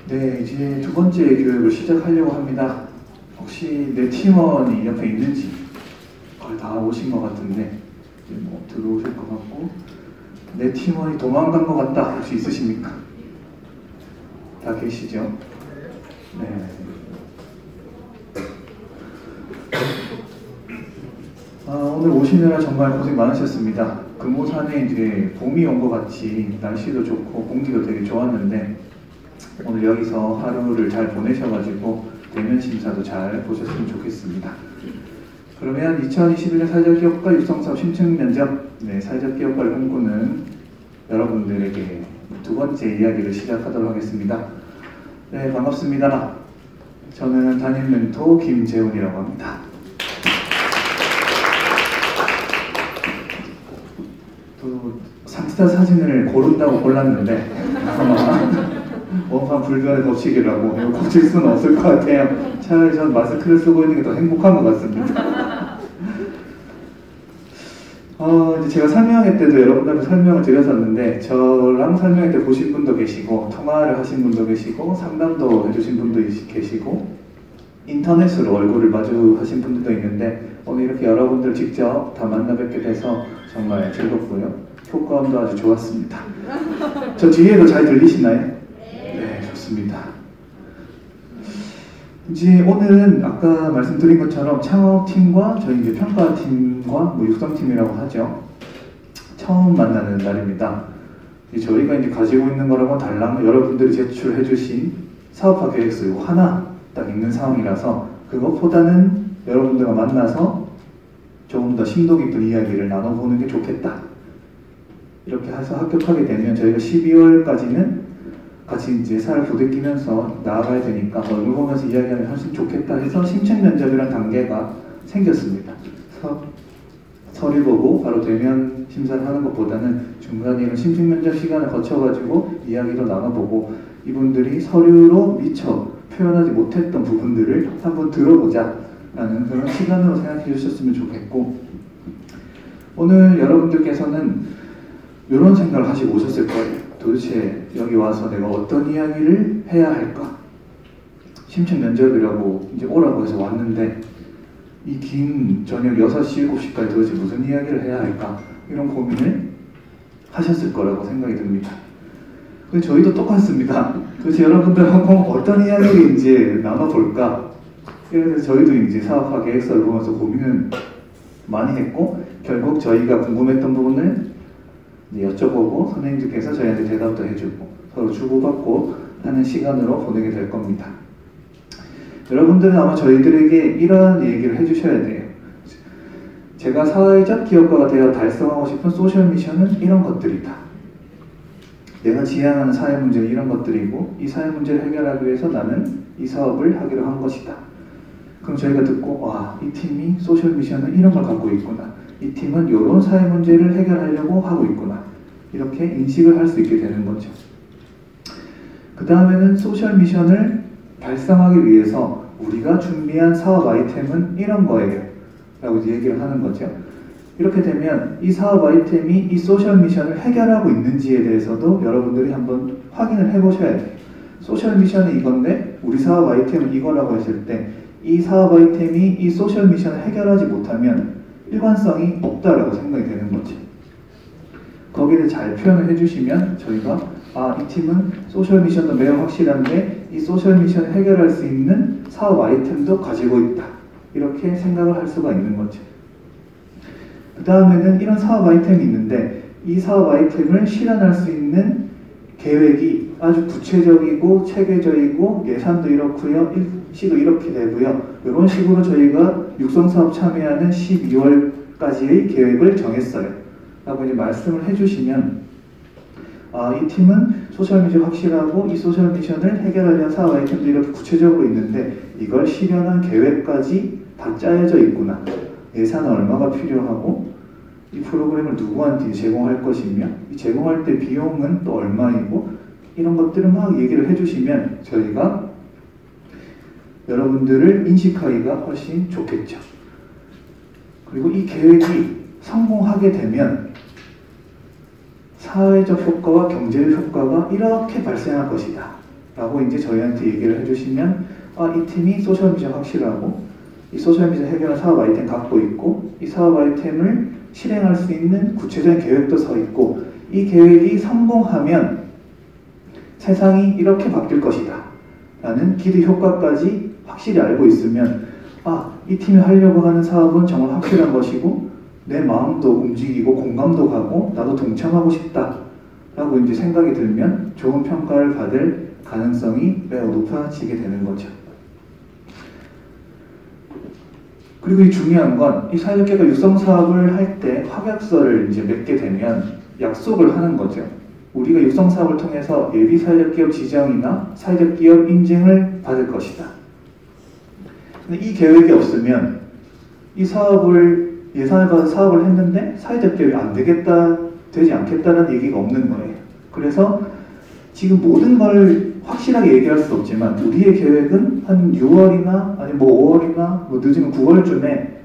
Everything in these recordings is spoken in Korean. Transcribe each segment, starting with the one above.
네, 이제 두 번째 교육을 시작하려고 합니다. 혹시 내 팀원이 옆에 있는지 거의 다 오신 것 같은데 뭐 들어오실 것 같고, 내 팀원이 도망간 것 같다 혹시 있으십니까? 다 계시죠? 네. 오늘 오시느라 정말 고생 많으셨습니다. 금오산에 이제 봄이 온 것 같이 날씨도 좋고 공기도 되게 좋았는데, 오늘 여기서 하루를 잘 보내셔가지고 대면 심사도 잘 보셨으면 좋겠습니다. 그러면 2021년 사회적기업가 육성사업 신청 면접, 사회적 기업가를 꿈꾸는 여러분들에게 두 번째 이야기를 시작하도록 하겠습니다. 네, 반갑습니다. 저는 담임 멘토 김재훈이라고 합니다. 또 상스타 사진을 고른다고 골랐는데 원판 불변의 법칙이라고 이거 고칠 수는 없을 것 같아요. 차라리 전 마스크를 쓰고 있는 게 더 행복한 것 같습니다. 이제 제가 설명회 때도 여러분들한테 설명을 드렸었는데, 저랑 설명회 때 보신 분도 계시고, 통화를 하신 분도 계시고, 상담도 해주신 분도 계시고, 인터넷으로 얼굴을 마주하신 분들도 있는데, 오늘 이렇게 여러분들 직접 다 만나 뵙게 돼서 정말 즐겁고요. 효과음도 아주 좋았습니다. 저 뒤에도 잘 들리시나요? 네, 좋습니다. 이제 오늘은 아까 말씀드린 것처럼 창업팀과 저희 이제 평가팀과 육성팀이라고 하죠. 처음 만나는 날입니다. 저희가 이제 가지고 있는 거랑은 달랑 여러분들이 제출해 주신 사업화 계획서 이거 하나 딱 있는 상황이라서, 그것보다는 여러분들과 만나서 조금 더 심도 깊은 이야기를 나눠보는 게 좋겠다. 이렇게 해서 합격하게 되면 저희가 12월까지는 같이 이제 살을 부대끼면서 나아가야 되니까 얼굴 보면서 이야기하면 훨씬 좋겠다 해서 심층 면접이라는 단계가 생겼습니다. 서류 보고 바로 대면 심사를 하는 것보다는 중간에 이런 심층 면접 시간을 거쳐가지고 이야기도 나눠보고, 이분들이 서류로 미처 표현하지 못했던 부분들을 한번 들어보자 라는 그런 시간으로 생각해 주셨으면 좋겠고, 오늘 여러분들께서는 이런 생각을 하시고 오셨을 거예요. 도대체 여기 와서 내가 어떤 이야기를 해야 할까? 심층 면접이라고 이제 오라고 해서 왔는데, 이 긴 저녁 6시, 7시까지 도대체 무슨 이야기를 해야 할까? 이런 고민을 하셨을 거라고 생각이 듭니다. 근데 저희도 똑같습니다. 도대체 여러분들하고 어떤 이야기를 이제 나눠볼까? 그래서 저희도 이제 사업화 계획서를 보면서 고민을 많이 했고, 결국 저희가 궁금했던 부분을 여쭤보고 선생님들께서 저희한테 대답도 해주고 서로 주고받고 하는 시간으로 보내게 될 겁니다. 여러분들은 아마 저희들에게 이러한 얘기를 해주셔야 돼요. 제가 사회적 기업가가 되어 달성하고 싶은 소셜 미션은 이런 것들이다. 내가 지향하는 사회 문제는 이런 것들이고, 이 사회 문제를 해결하기 위해서 나는 이 사업을 하기로 한 것이다. 그럼 저희가 듣고, 와, 이 팀이 소셜 미션은 이런 걸 갖고 있구나. 이 팀은 이런 사회 문제를 해결하려고 하고 있구나. 이렇게 인식을 할 수 있게 되는 거죠. 그 다음에는 소셜 미션을 달성하기 위해서 우리가 준비한 사업 아이템은 이런 거예요 라고 얘기를 하는 거죠. 이렇게 되면 이 사업 아이템이 이 소셜 미션을 해결하고 있는지에 대해서도 여러분들이 한번 확인을 해보셔야 돼요. 소셜 미션이 이건데 우리 사업 아이템은 이거라고 했을 때, 이 사업 아이템이 이 소셜 미션을 해결하지 못하면 일관성이 없다라고 생각이 되는 거지. 거기를 잘 표현을 해주시면 저희가 이 팀은 소셜 미션도 매우 확실한데 이 소셜 미션을 해결할 수 있는 사업 아이템도 가지고 있다. 이렇게 생각을 할 수가 있는 거죠. 그 다음에는 이런 사업 아이템이 있는데 이 사업 아이템을 실현할 수 있는 계획이 아주 구체적이고 체계적이고 예산도 이렇고요, 일시도 이렇게 되고요. 이런 식으로 저희가 육성사업 참여하는 12월까지의 계획을 정했어요 라고 이제 말씀을 해주시면, 이 팀은 소셜 미션 확실하고 이 소셜 미션을 해결하려는 사업 아이템도 이렇게 구체적으로 있는데 이걸 실현한 계획까지 다 짜여져 있구나. 예산은 얼마가 필요하고 이 프로그램을 누구한테 제공할 것이며 이 제공할 때 비용은 또 얼마이고, 이런 것들을 막 얘기를 해주시면 저희가 여러분들을 인식하기가 훨씬 좋겠죠. 그리고 이 계획이 성공하게 되면 사회적 효과와 경제적 효과가 이렇게 발생할 것이다 라고 이제 저희한테 얘기를 해주시면 이 팀이 소셜 미션 확실하고 이 소셜 미션 해결한 사업 아이템 갖고 있고 이 사업 아이템을 실행할 수 있는 구체적인 계획도 서 있고 이 계획이 성공하면 세상이 이렇게 바뀔 것이다 라는 기대 효과까지 확실히 알고 있으면 이 팀이 하려고 하는 사업은 정말 확실한 것이고 내 마음도 움직이고 공감도 가고 나도 동참하고 싶다 라고 이제 생각이 들면 좋은 평가를 받을 가능성이 매우 높아지게 되는 거죠. 그리고 이 중요한 건 이 사회적 기업가 육성 사업을 할 때 확약서를 이제 맺게 되면 약속을 하는 거죠. 우리가 육성 사업을 통해서 예비 사회적 기업 지정이나 사회적 기업 인증을 받을 것이다. 근데 이 계획이 없으면 이 사업을 예산을 받아서 사업을 했는데 사회적 기업이 안 되겠다, 되지 않겠다는 얘기가 없는 거예요. 그래서 지금 모든 걸 확실하게 얘기할 수 없지만 우리의 계획은 한 6월이나 아니 5월이나 늦으면 9월쯤에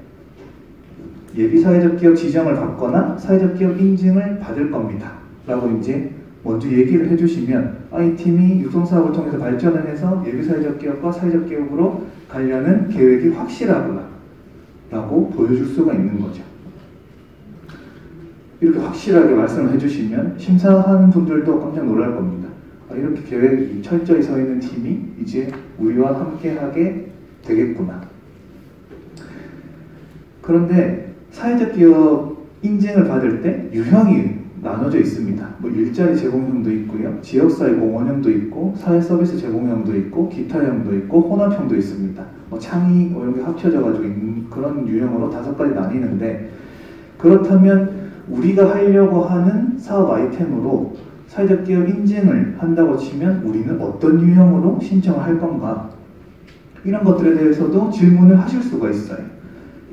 예비 사회적 기업 지정을 받거나 사회적 기업 인증을 받을 겁니다 라고 이제 먼저 얘기를 해주시면 이 팀이 육성 사업을 통해서 발전을 해서 예비 사회적 기업과 사회적 기업으로 가려는 계획이 확실하구나 라고 보여줄 수가 있는 거죠. 이렇게 확실하게 말씀을 해주시면 심사하는 분들도 깜짝 놀랄 겁니다. 이렇게 계획이 철저히 서 있는 팀이 이제 우리와 함께하게 되겠구나. 그런데 사회적 기업 인증을 받을 때 유형이 나눠져 있습니다. 일자리 제공형도 있고요, 지역사회 공헌형도 있고, 사회 서비스 제공형도 있고, 기타형도 있고, 혼합형도 있습니다. 창의 이런 게 합쳐져가지고 있는 그런 유형으로 5가지 나뉘는데, 그렇다면 우리가 하려고 하는 사업 아이템으로 사회적 기업 인증을 한다고 치면 우리는 어떤 유형으로 신청을 할 건가? 이런 것들에 대해서도 질문을 하실 수가 있어요.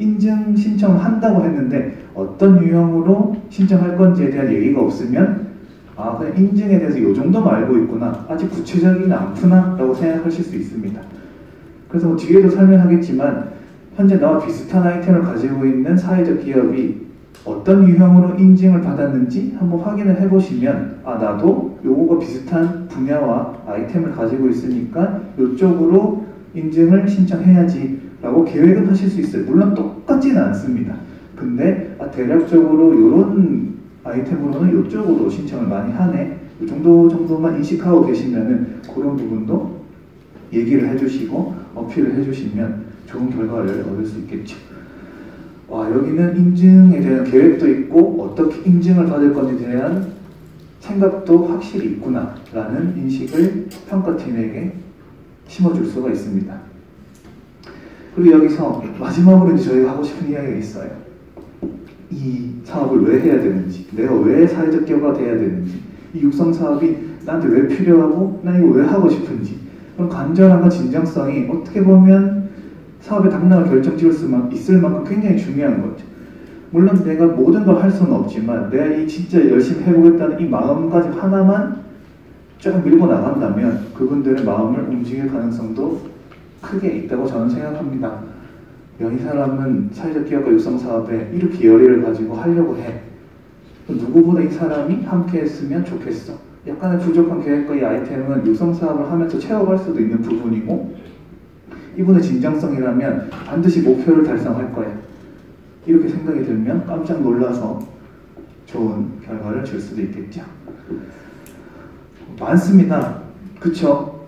인증 신청을 한다고 했는데 어떤 유형으로 신청할 건지에 대한 얘기가 없으면 그냥 인증에 대해서 이 정도만 알고 있구나, 아직 구체적이지 않구나 라고 생각하실 수 있습니다. 그래서 뒤에도 설명하겠지만 현재 나와 비슷한 아이템을 가지고 있는 사회적 기업이 어떤 유형으로 인증을 받았는지 한번 확인을 해보시면 나도 요거가 비슷한 분야와 아이템을 가지고 있으니까 이쪽으로 인증을 신청해야지 라고 계획은 하실 수 있어요. 물론 똑같지는 않습니다. 근데 대략적으로 이런 아이템으로는 이쪽으로 신청을 많이 하네, 이 정도만 인식하고 계시면은 그런 부분도 얘기를 해주시고 어필을 해주시면 좋은 결과를 얻을 수 있겠죠. 여기는 인증에 대한 계획도 있고 어떻게 인증을 받을 건지에 대한 생각도 확실히 있구나 라는 인식을 평가팀에게 심어줄 수가 있습니다. 그리고 여기서 마지막으로 이제 저희가 하고 싶은 이야기가 있어요. 이 사업을 왜 해야 되는지, 내가 왜 사회적 기업가 돼야 되는지, 이 육성 사업이 나한테 왜 필요하고 나 이거 왜 하고 싶은지, 그런 간절함과 진정성이 어떻게 보면 사업의 당락을 결정지을 수 있을 만큼 굉장히 중요한 거죠. 물론 내가 모든 걸 할 수는 없지만 내가 이 진짜 열심히 해보겠다는 이 마음가짐 하나만 쫙 밀고 나간다면 그분들의 마음을 움직일 가능성도 크게 있다고 저는 생각합니다. 이 사람은 사회적 기업가 육성 사업에 이렇게 열의를 가지고 하려고 해. 누구보다 이 사람이 함께 했으면 좋겠어. 약간의 부족한 계획과 이 아이템은 육성 사업을 하면서 채워갈 수도 있는 부분이고, 이분의 진정성이라면 반드시 목표를 달성할 거야. 이렇게 생각이 들면 깜짝 놀라서 좋은 결과를 줄 수도 있겠죠. 많습니다. 그쵸?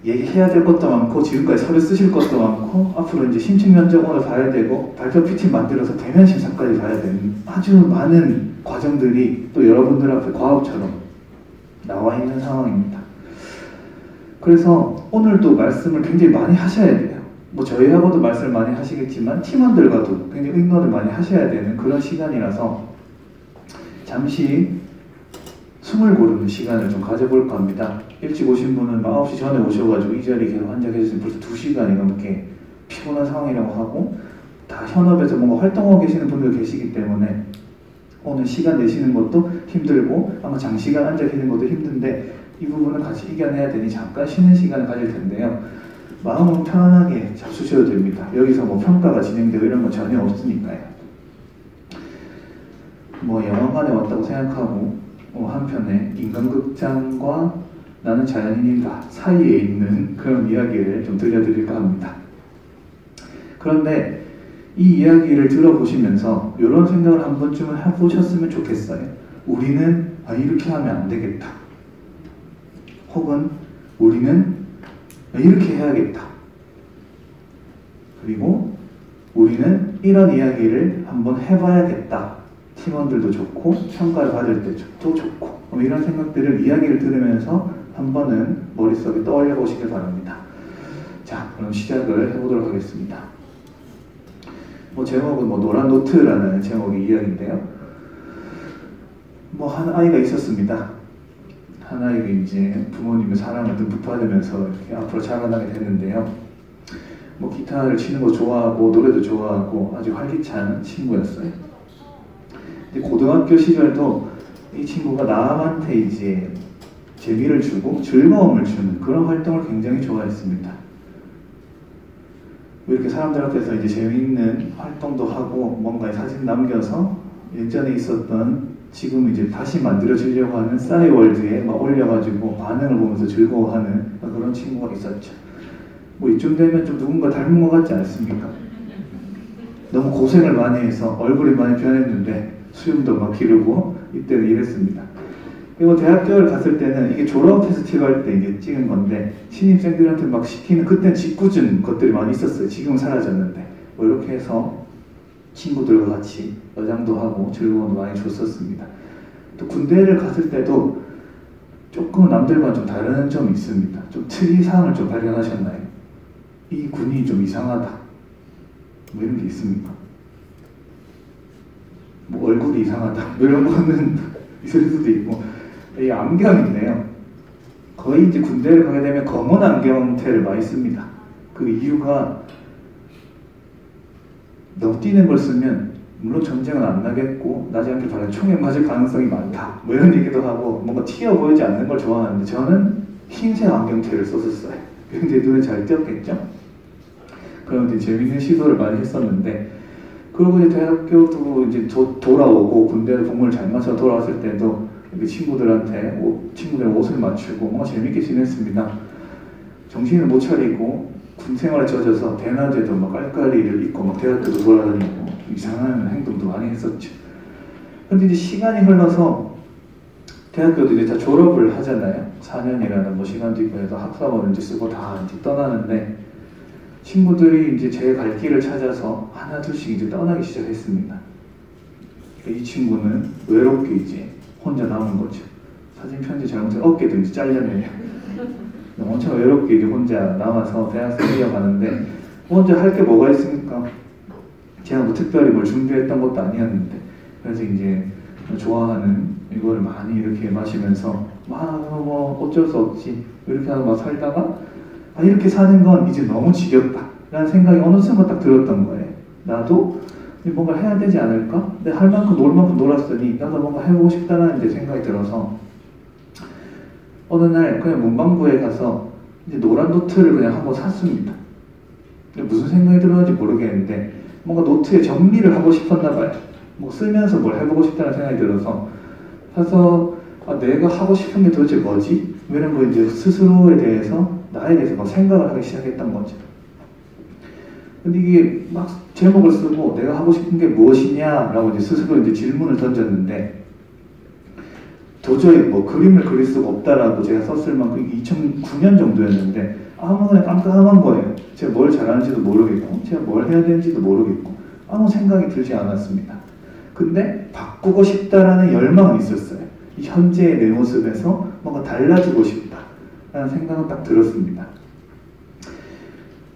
얘기해야 될 것도 많고, 지금까지 서류 쓰실 것도 많고, 앞으로 이제 심층 면접원을 봐야 되고, 발표 PT 만들어서 대면 심사까지 봐야 되는 아주 많은 과정들이 또 여러분들 앞에 과업처럼 나와 있는 상황입니다. 그래서 오늘도 말씀을 굉장히 많이 하셔야 돼요. 저희하고도 말씀을 많이 하시겠지만 팀원들과도 굉장히 의논을 많이 하셔야 되는 그런 시간이라서 잠시 숨을 고르는 시간을 좀 가져볼까 합니다. 일찍 오신 분은 9시 전에 오셔가지고 이 자리에 계속 앉아 계셨으면 벌써 2시간이 넘게 피곤한 상황이라고 하고, 다 현업에서 뭔가 활동하고 계시는 분들 계시기 때문에 오늘 시간 내시는 것도 힘들고 아마 장시간 앉아 계시는 것도 힘든데 이 부분을 같이 이겨내야 되니 잠깐 쉬는 시간을 가질 텐데요. 마음은 편안하게 잡수셔도 됩니다. 여기서 평가가 진행되고 이런 건 전혀 없으니까요. 영화관에 왔다고 생각하고 한편에 인간극장과 나는 자연인인가 사이에 있는 그런 이야기를 좀 들려드릴까 합니다. 그런데 이 이야기를 들어보시면서 이런 생각을 한 번쯤은 해보셨으면 좋겠어요. 우리는 이렇게 하면 안 되겠다. 혹은 우리는 이렇게 해야겠다. 그리고 우리는 이런 이야기를 한번 해봐야겠다. 팀원들도 좋고 평가를 받을 때도 좋고 이런 생각들을 이야기를 들으면서 한 번은 머릿속에 떠올려 보시길 바랍니다. 자, 그럼 시작을 해보도록 하겠습니다. 제목은 노란 노트라는 제목의 이야기인데요. 한 아이가 있었습니다. 한 아이가 이제 부모님의 사랑을 듬뿍 받으면서 이렇게 앞으로 자라나게 됐는데요. 기타를 치는 거 좋아하고 노래도 좋아하고 아주 활기찬 친구였어요. 근데 고등학교 시절도 이 친구가 남한테 이제 재미를 주고 즐거움을 주는 그런 활동을 굉장히 좋아했습니다. 이렇게 사람들 앞에서 이제 재미있는 활동도 하고 뭔가 사진 남겨서 예전에 있었던 지금 이제 다시 만들어지려고 하는 싸이월드에 올려가지고 반응을 보면서 즐거워하는 그런 친구가 있었죠. 이쯤 되면 좀 누군가 닮은 것 같지 않습니까? 너무 고생을 많이 해서 얼굴이 많이 변했는데 수염도 막 기르고 이때는 이랬습니다. 그리고 대학교를 갔을 때는 이게 졸업 페스티벌 때 이게 찍은 건데 신입생들한테 막 시키는 그때는 짓궂은 것들이 많이 있었어요. 지금은 사라졌는데 이렇게 해서 친구들과 같이 여장도 하고 즐거움도 많이 줬었습니다. 또 군대를 갔을 때도 조금 남들과 좀 다른 점이 있습니다. 좀 특이사항을 좀 발견하셨나요? 이 군이 좀 이상하다. 이런 게 있습니까? 얼굴이 이상하다. 이런 거는 있을 수도 있고. 이 안경인데요. 거의 이제 군대를 가게 되면 검은 안경테를 많이 씁니다. 그 이유가 너무 띄는 걸 쓰면 물론 전쟁은 안 나겠고 나지 않길 바라는 총에 맞을 가능성이 많다. 이런 얘기도 하고 뭔가 튀어 보이지 않는 걸 좋아하는데 저는 흰색 안경테를 썼었어요. 굉장히 눈에 잘 띄었겠죠? 그런 이제 재밌는 시도를 많이 했었는데 그리고 이제 대학교도 이제 돌아오고 군대를 복무를 잘 마쳐 돌아왔을 때도 친구들한테 친구들 옷을 맞추고 뭔가 재밌게 지냈습니다. 정신을 못 차리고 군 생활에 젖어서 대낮에도 막 깔깔이를 입고 막 대학교도 돌아다니고 이상한 행동도 많이 했었죠. 근데 이제 시간이 흘러서 대학교도 이제 다 졸업을 하잖아요. 4년이라는 시간도 있고 해서 학사원을 이제 쓰고 다 이제 떠나는데 친구들이 이제 제 갈 길을 찾아서 하나 둘씩 이제 떠나기 시작했습니다. 이 친구는 외롭게 이제 혼자 남은 거죠. 사진 편지 잘못해 어깨도 이제 잘렸네요. 엄청 외롭게 이제 혼자 남아서 대학생 이어가는데 혼자 할 게 뭐가 있습니까? 제가 특별히 뭘 준비했던 것도 아니었는데 그래서 이제 좋아하는 이거를 많이 이렇게 마시면서 어쩔 수 없지 이렇게 하고 막 살다가 이렇게 사는 건 이제 너무 지겹다 라는 생각이 어느 순간 딱 들었던 거예요. 나도 뭔가 해야 되지 않을까? 근데 할 만큼 놀 만큼 놀았으니 나도 뭔가 해보고 싶다라는 이제 생각이 들어서 어느 날 그냥 문방구에 가서 이제 노란 노트를 그냥 한번 샀습니다. 무슨 생각이 들었는지 모르겠는데 뭔가 노트에 정리를 하고 싶었나 봐요. 쓰면서 뭘 해보고 싶다는 생각이 들어서 사서 내가 하고 싶은 게 도대체 뭐지? 이런 거 이제 스스로에 대해서 나에 대해서 막 생각을 하기 시작했던 거죠. 근데 이게 막 제목을 쓰고 내가 하고 싶은 게 무엇이냐라고 이제 스스로 이제 질문을 던졌는데 도저히 그림을 그릴 수가 없다라고 제가 썼을 만큼 2009년 정도였는데 아무거나 깜깜한 거예요. 제가 뭘 잘하는지도 모르겠고 제가 뭘 해야 되는지도 모르겠고 아무 생각이 들지 않았습니다. 근데 바꾸고 싶다라는 열망은 있었어요. 이 현재의 내 모습에서 뭔가 달라지고 싶다라는 생각은 딱 들었습니다.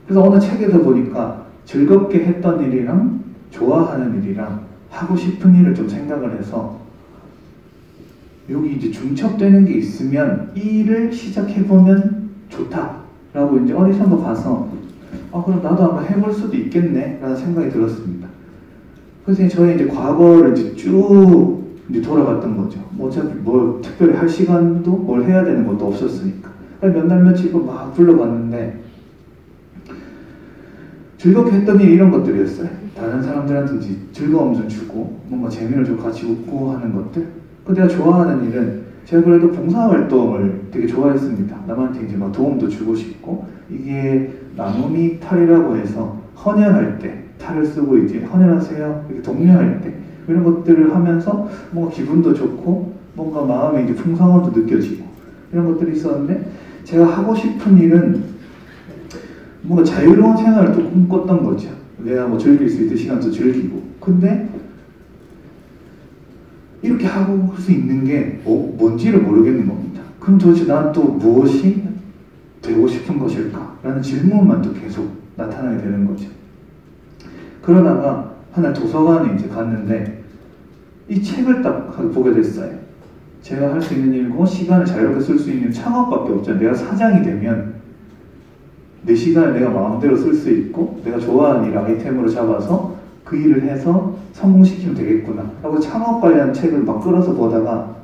그래서 어느 책에서 보니까 즐겁게 했던 일이랑 좋아하는 일이랑 하고 싶은 일을 좀 생각을 해서 여기 이제 중첩되는 게 있으면 이 일을 시작해보면 좋다라고 이제 어디선가 봐서 그럼 나도 한번 해볼 수도 있겠네 라는 생각이 들었습니다. 그래서 저의 이제 과거를 이제 쭉 이제 돌아갔던 거죠. 어차피 특별히 할 시간도 뭘 해야 되는 것도 없었으니까. 몇 날 며칠 막 불러봤는데 즐겁게 했던 일 이런 것들이었어요. 다른 사람들한테 이제 즐거움 좀 주고 뭔가 재미를 좀 같이 웃고 하는 것들 그 내가 좋아하는 일은 제가 그래도 봉사활동을 되게 좋아했습니다. 남한테 이제 막 도움도 주고 싶고 이게 나눔이 탈이라고 해서 헌혈할 때 탈을 쓰고 이제 헌혈하세요 이렇게 독려할 때 이런 것들을 하면서 뭔가 기분도 좋고 뭔가 마음에 이제 풍성함도 느껴지고 이런 것들이 있었는데 제가 하고 싶은 일은 뭔가 자유로운 생활을 또 꿈꿨던 거죠. 내가 뭐 즐길 수 있는 시간도 즐기고 근데 이렇게 하고 할 수 있는 게 뭔지를 모르겠는 겁니다. 그럼 도대체 난 또 무엇이 되고 싶은 것일까? 라는 질문만 또 계속 나타나게 되는 거죠. 그러다가 하나 도서관에 이제 갔는데 이 책을 딱 보게 됐어요. 제가 할 수 있는 일고 시간을 자유롭게 쓸 수 있는 창업밖에 없잖아요. 내가 사장이 되면 내 시간을 내가 마음대로 쓸 수 있고 내가 좋아하는 일 아이템으로 잡아서 그 일을 해서 성공시키면 되겠구나 라고 창업 관련 책을 막 끌어서 보다가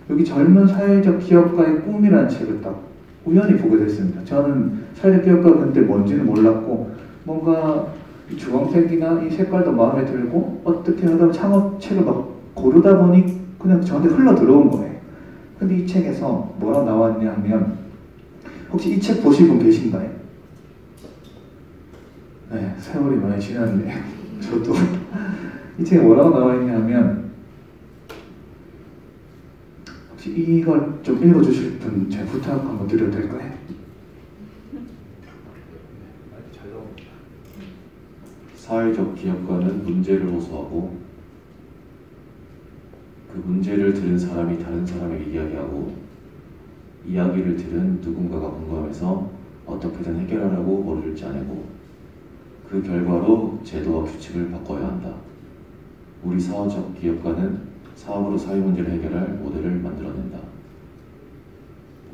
여기 젊은 사회적 기업가의 꿈이라는 책을 딱 우연히 보게 됐습니다. 저는 사회적 기업가가 그때 뭔지는 몰랐고 뭔가 이 주황색이나 이 색깔도 마음에 들고 어떻게 하다 창업 책을 막 고르다 보니 그냥 저한테 흘러 들어온 거예요. 근데 이 책에서 뭐라고 나왔냐 하면 혹시 이 책 보실 분 계신가요? 네, 세월이 많이 지났네요. 저도 이 책에 뭐라고 나와 있냐면 혹시 이걸 좀 읽어주실 분 제가 부탁 한번 드려도 될까요? 사회적 기업가는 문제를 호소하고 그 문제를 들은 사람이 다른 사람에게 이야기하고 이야기를 들은 누군가가 공감해서 어떻게든 해결하라고 머리를 짜내고 그 결과로 제도와 규칙을 바꿔야 한다. 우리 사회적 기업가는 사업으로 사회 문제를 해결할 모델을 만들어낸다.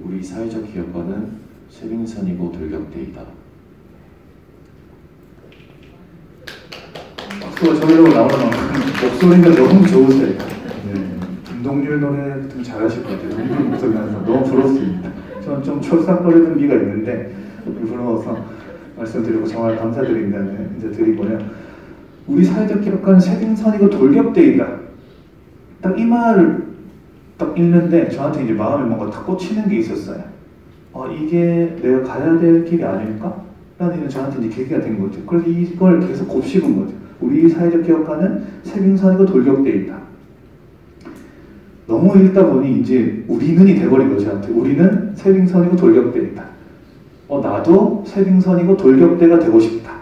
우리 사회적 기업가는 쇠빙선이고 돌격대이다. 박수가 저희로 나오는 만큼 목소리가 너무 좋으세요. 네. 김동률 노래 좀 잘하실 것 같아요. 동률 목소리 나서 너무 부럽습니다. 저는 좀 철삭거리는 미가 있는데 부러워서 말씀드리고 정말 감사드린다는 이제 드리고요. 우리 사회적 기업가는 쇠빙선이고 돌격대이다. 딱 이 말을 딱 읽는데 저한테 이제 마음에 뭔가 탁 꽂히는 게 있었어요. 이게 내가 가야 될 길이 아닐까? 라는 저한테 이제 계기가 된 거죠. 그래서 이걸 계속 곱씹은 거죠. 우리 사회적 기업가는 쇠빙선이고 돌격대이다. 너무 읽다 보니 이제 우리는이 돼버린 거죠. 저한테. 우리는 쇠빙선이고 돌격대이다. 나도 쇠빙선이고 돌격대가 되고 싶다.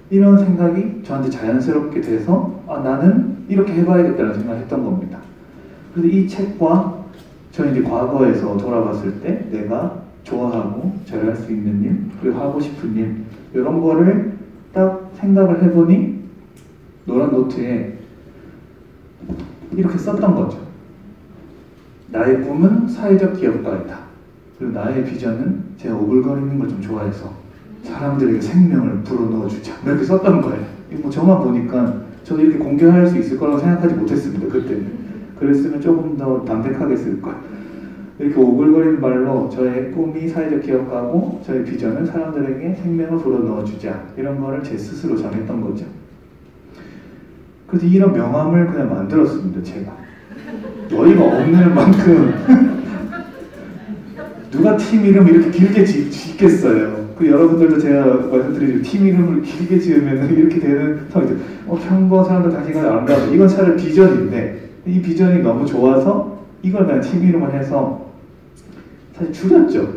이런 생각이 저한테 자연스럽게 돼서 나는 이렇게 해봐야겠다는 생각을 했던 겁니다. 그래서 이 책과 저는 이제 과거에서 돌아봤을 때 내가 좋아하고 잘할 수 있는 일, 그리고 하고 싶은 일 이런 거를 딱 생각을 해보니 노란 노트에 이렇게 썼던 거죠. 나의 꿈은 사회적 기업가이다. 그리고 나의 비전은 제가 오글거리는 걸 좀 좋아해서 사람들에게 생명을 불어넣어주자 이렇게 썼던 거예요. 뭐 저만 보니까 저도 이렇게 공개할 수 있을 거라고 생각하지 못했습니다. 그때는. 그랬으면 조금 더 담백하게 쓸 거예요. 이렇게 오글거리는 말로 저의 꿈이 사회적 기업가고 저의 비전은 사람들에게 생명을 불어넣어주자 이런 거를 제 스스로 정했던 거죠. 그래서 이런 명함을 그냥 만들었습니다. 제가. 어이가 없는 만큼 누가 팀 이름 이렇게 길게 짓겠어요. 그 여러분들도 제가 말씀드리죠. 팀 이름을 길게 지으면 이렇게 되는 상황이죠. 평범한 사람들 당신과는 안 가고 이건 차라리 비전인데 이 비전이 너무 좋아서 이걸 그냥 팀 이름을 해서 사실 줄였죠.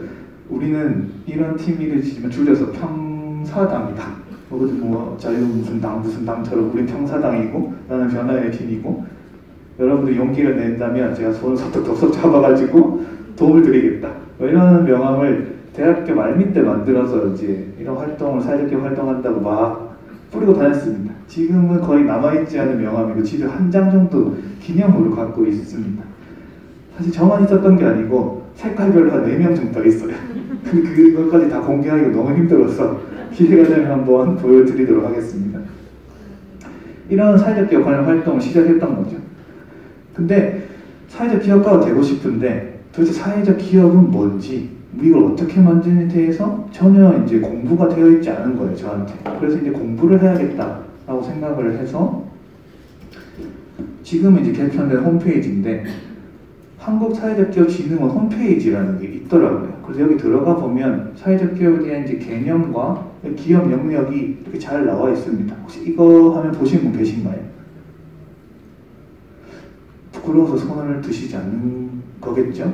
우리는 이런 팀 이름을 지으면 줄여서 평사당이다. 뭐 자유 무슨 당처럼 우린 평사당이고 나는 변화의 팀이고 여러분들 용기를 낸다면 제가 손을 섭섭 잡아가지고 도움을 드리겠다. 뭐 이런 명함을 대학교 말미 때 만들어서 이제 이런 활동을 사회적 활동한다고 막 뿌리고 다녔습니다. 지금은 거의 남아있지 않은 명함이고 집에 한 장 정도 기념으로 갖고 있습니다. 사실 저만 있었던 게 아니고 색깔별로 한 4명 정도 있어요. 그것까지 다 공개하기가 너무 힘들어서 기회가 되면 한번 보여드리도록 하겠습니다. 이런 사회적 기업 관련 활동을 시작했던 거죠. 근데 사회적 기업가가 되고 싶은데 도대체 사회적 기업은 뭔지 이걸 어떻게 만드는지에 대해서 전혀 이제 공부가 되어 있지 않은 거예요, 저한테. 그래서 이제 공부를 해야겠다라고 생각을 해서 지금은 이제 개편된 홈페이지인데 한국사회적기업진흥원 홈페이지라는 게 있더라고요. 그래서 여기 들어가 보면 사회적 기업에 대한 이제 개념과 기업 영역이 이렇게 잘 나와 있습니다. 혹시 이거 하면 보신 분 계신가요? 부끄러워서 손을 드시지 않는 거겠죠?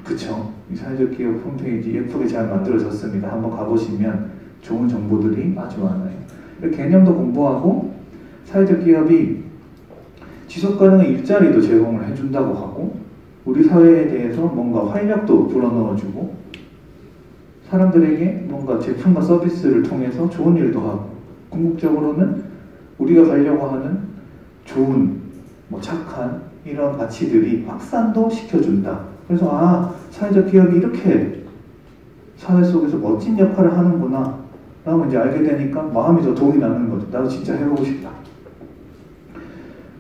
그쵸? 이 사회적 기업 홈페이지 예쁘게 잘 만들어졌습니다. 한번 가보시면 좋은 정보들이 아주 많아요. 개념도 공부하고 사회적 기업이 지속가능한 일자리도 제공을 해준다고 하고 우리 사회에 대해서 뭔가 활력도 불어넣어주고 사람들에게 뭔가 제품과 서비스를 통해서 좋은 일도 하고 궁극적으로는 우리가 가려고 하는 좋은 착한 이런 가치들이 확산도 시켜준다. 그래서 사회적 기업이 이렇게 사회 속에서 멋진 역할을 하는구나 라고 이제 알게 되니까 마음이 더 동이 나는 거죠. 나도 진짜 해보고 싶다.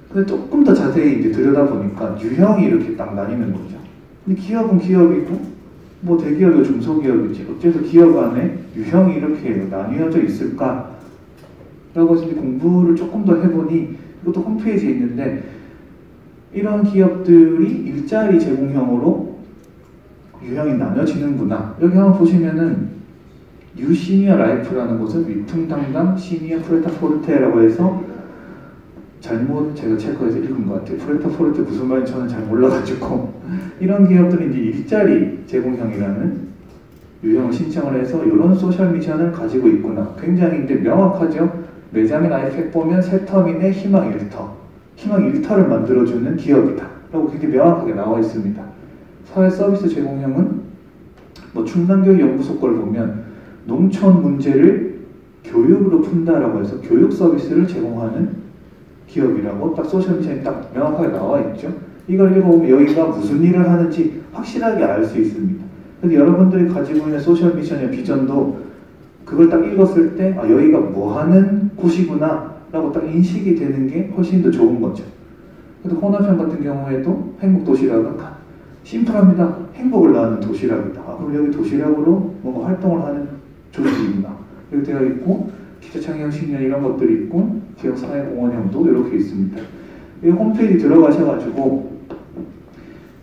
근데 조금 더 자세히 이제 들여다보니까 유형이 이렇게 딱 나뉘는 거죠. 근데 기업은 기업이고 대기업이 중소기업이지 어째서 기업 안에 유형이 이렇게 나뉘어져 있을까? 라고 해서 이제 공부를 조금 더 해보니 이것도 홈페이지에 있는데 이런 기업들이 일자리 제공형으로 유형이 나눠지는구나. 여기 한번 보시면은 뉴 시니어 라이프라는 곳은 위풍당당 시니어 프레타포르테라고 해서 잘못 제가 체크해서 읽은 것 같아요. 프레타포르테 무슨 말인지 저는 잘 몰라가지고 이런 기업들이 이제 일자리 제공형이라는 유형을 신청을 해서 이런 소셜 미션을 가지고 있구나. 굉장히 이제 명확하죠. 매장이나 아이팩 보면 세터민의 희망 일터, 희망 일터를 만들어주는 기업이다 라고 굉장히 명확하게 나와 있습니다. 사회 서비스 제공형은 충남교육연구소 걸 보면 농촌 문제를 교육으로 푼다라고 해서 교육 서비스를 제공하는 기업이라고 딱 소셜 미션이 딱 명확하게 나와 있죠. 이걸 읽어보면 여기가 무슨 일을 하는지 확실하게 알 수 있습니다. 근데 여러분들이 가지고 있는 소셜 미션의 비전도 그걸 딱 읽었을 때 여기가 뭐 하는 곳이구나 라고 딱 인식이 되는 게 훨씬 더 좋은 거죠. 그래서 혼합형 같은 경우에도 행복도시락은 심플합니다. 행복을 낳는 도시락이다. 그럼 여기 도시락으로 뭔가 활동을 하는 조직이구나. 이렇게 되어 있고 기초창의형 신년 이런 것들이 있고 지역사회공헌형도 이렇게 있습니다. 이 홈페이지 들어가셔가지고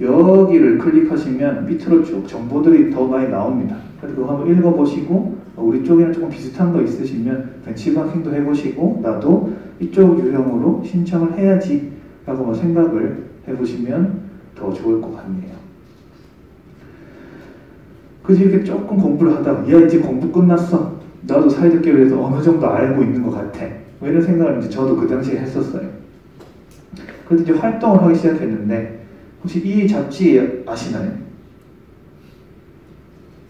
여기를 클릭하시면 밑으로 쭉 정보들이 더 많이 나옵니다. 그래서 그거 한번 읽어보시고 우리 쪽이랑 조금 비슷한 거 있으시면 벤치마킹도 해보시고 나도 이쪽 유형으로 신청을 해야지 라고 생각을 해보시면 더 좋을 것 같네요. 그래서 이렇게 조금 공부를 하다가 이제 공부 끝났어. 나도 사회적 기업에서 어느 정도 알고 있는 것 같아. 이런 생각을 이제 저도 그 당시에 했었어요. 그래서 이제 활동을 하기 시작했는데 혹시 이 잡지 아시나요?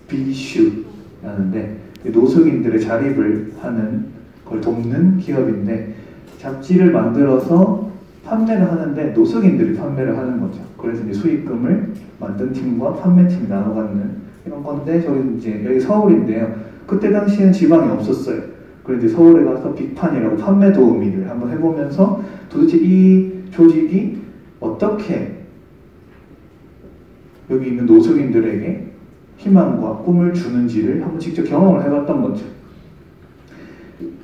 비슈라는데 노숙인들의 자립을 하는 걸 돕는 기업인데 잡지를 만들어서 판매를 하는데 노숙인들이 판매를 하는 거죠. 그래서 이제 수익금을 만든 팀과 판매팀이 나눠 갖는 이런 건데 저기 이제 여기 서울인데요. 그때 당시에는 지방이 없었어요. 그래서 이제 서울에 가서 빅판이라고 판매 도우미를 한번 해보면서 도대체 이 조직이 어떻게 여기 있는 노숙인들에게 희망과 꿈을 주는지를 한번 직접 경험을 해봤던 거죠.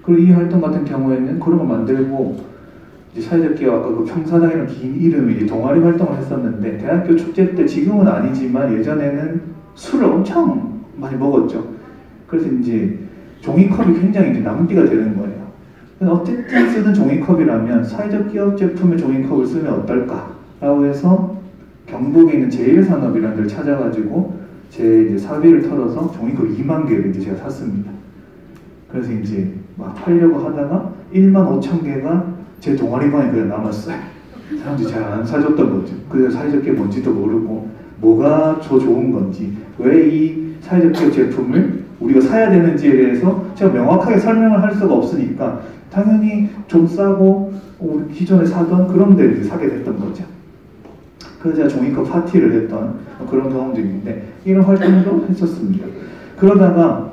그리고 이 활동 같은 경우에는 그런 거 만들고 이제 사회적 기업 아까 그 평사당이라는 긴 이름이 동아리 활동을 했었는데 대학교 축제 때 지금은 아니지만 예전에는 술을 엄청 많이 먹었죠. 그래서 이제 종이컵이 굉장히 이제 낭비가 되는 거예요. 어쨌든 쓰는 종이컵이라면 사회적 기업 제품의 종이컵을 쓰면 어떨까라고 해서 경북에 있는 제1산업이라는 데를 찾아가지고 제 이제 사비를 털어서 종이컵 2만 개를 이제 제가 샀습니다. 그래서 이제 막 팔려고 하다가 1만 5천 개가 제 동아리방에 그냥 남았어요. 사람들이 잘 안 사줬던 거죠. 그래서 사회적 기업 뭔지도 모르고 뭐가 더 좋은 건지 왜 이 사회적 기업 제품을 우리가 사야 되는지에 대해서 제가 명확하게 설명을 할 수가 없으니까 당연히 좀 싸고 우리 기존에 사던 그런 데를 사게 됐던 거죠. 그래서 제가 종이컵 파티를 했던 그런 경험도 있는데 이런 활동도 했었습니다. 그러다가